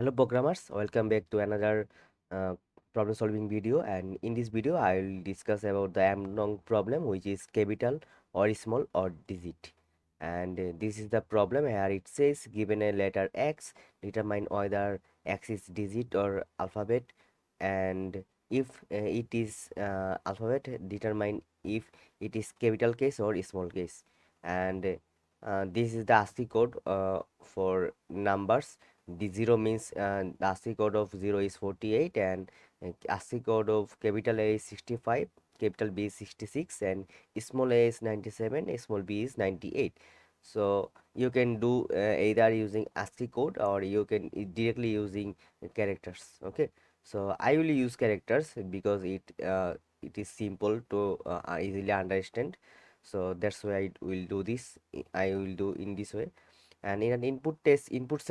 Hello programmers, welcome back to another uh, problem solving video, and in this video I will discuss about the unknown problem, which is capital or small or digit. And this is the problem. Here it says, given a letter X, determine whether X is digit or alphabet, and if it is alphabet, determine if it is capital case or small case. And this is the ASCII code for numbers. The zero means the ASCII code of 0 is 48, and ASCII code of capital A is 65, capital B is 66, and small a is 97, small b is 98. So you can do either using ASCII code, or you can directly using characters. Okay, so I will use characters because it is simple to easily understand. So that's why I will do this. I will do in this way. And in an input test, input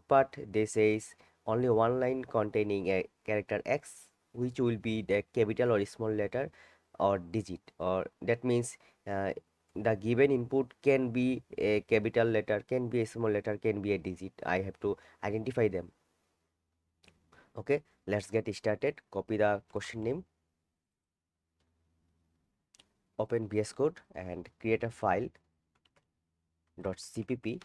part, they says only one line containing a character X, which will be the capital or small letter or digit, or that means the given input can be a capital letter, can be a small letter, can be a digit. I have to identify them. Okay, let's get started. Copy the question name, open VS Code, and create a file .cpp.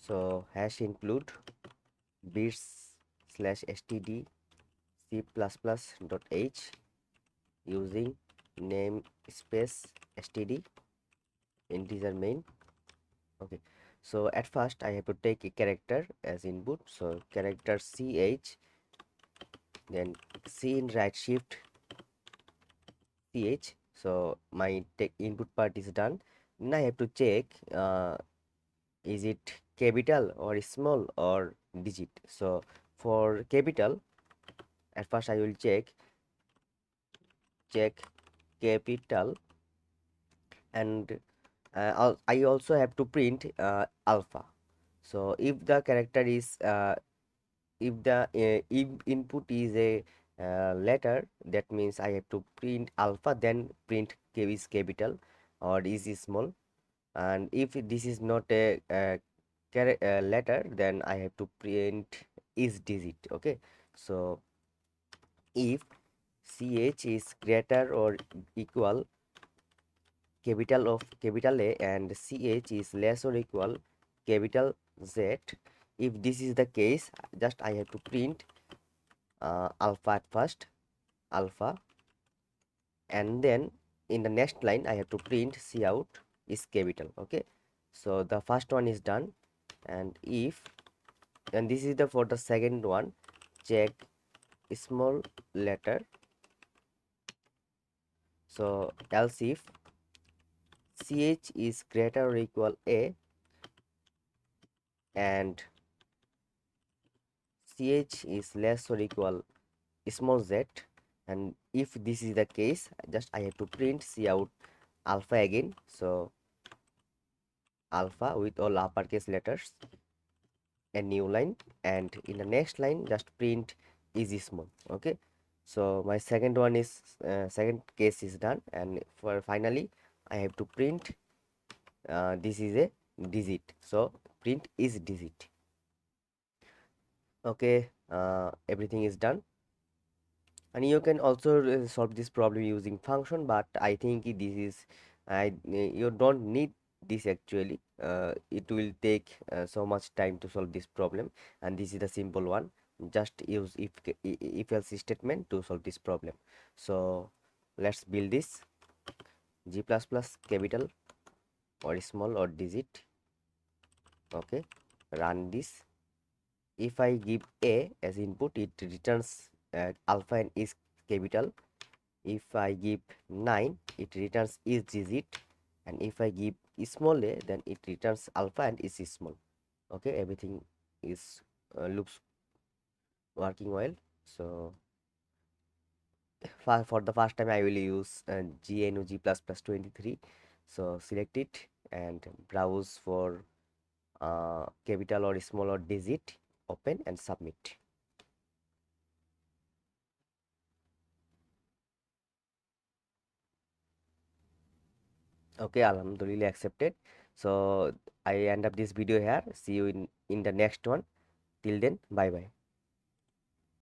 So hash include bits slash std c++.h using name space std integer main. Okay, so at first I have to take a character as input, so character ch, then c in right shift ch. So my input part is done. Now I have to check is it capital or small or digit. So for capital, at first I will check capital, and I also have to print alpha. So if the character is if the if input is a letter, that means I have to print alpha, then print k is capital or is small. And if this is not a, letter, then I have to print is digit. Okay, so if ch is greater or equal capital of capital A and ch is less or equal capital Z. If this is the case, just I have to print alpha at first, alpha, and then in the next line I have to print cout is capital. Okay, so the first one is done. And if, and this is the for the second one, check small letter. So else if ch is greater or equal A and ch is less or equal small z, and if this is the case, just I have to print cout alpha again. So alpha with all uppercase letters, a new line, and in the next line just print is small. Okay, so my second one is second case is done, and for finally I have to print this is a digit, so print is digit. Okay, everything is done. And you can also solve this problem using function, but I think this is you don't need this actually. It will take so much time to solve this problem, and this is the simple one. Just use if else statement to solve this problem. So let's build this. G++ capital or small or digit. Okay, run this. If I give A as input, it returns alpha and is capital. If I give 9, it returns is digit, and if I give small a, then it returns alpha and is small. Okay, everything is looks working well. So for the first time I will use GNU G++23. So select it and browse for capital or small or digit, open and submit. Okay, alhamdulillah accepted. So I end up this video here. See you in the next one. Till then, bye bye.